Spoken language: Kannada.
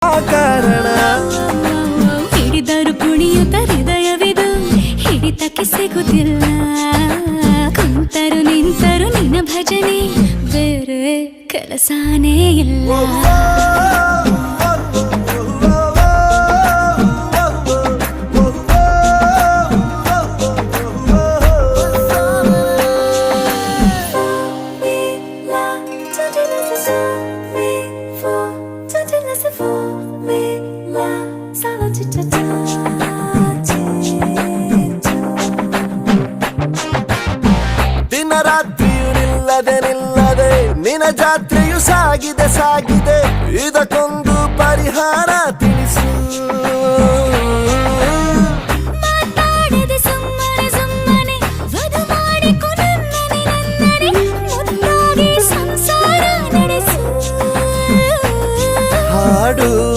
ಕಾರಣ ಹಿಡಿದರು ಕುಣಿಯುತ್ತ ಹೃದಯವಿದು ಹಿಡಿತಕ್ಕೆ ಸಿಗುತ್ತಿಲ್ಲ ಕುಂತರು ನಿಂತರು ನಿನ್ನ ಭಜನೆ ಬೇರೆ ಕೆಲಸನೇ ಇಲ್ಲ ದಿನ ರಾತ್ರಿಯು ನಿಲ್ಲದೆ ನಿನ್ನ ಜಾತ್ರೆಯು ಸಾಗಿದೆ ಇದಕ್ಕೊಂದು ಪರಿಹಾರ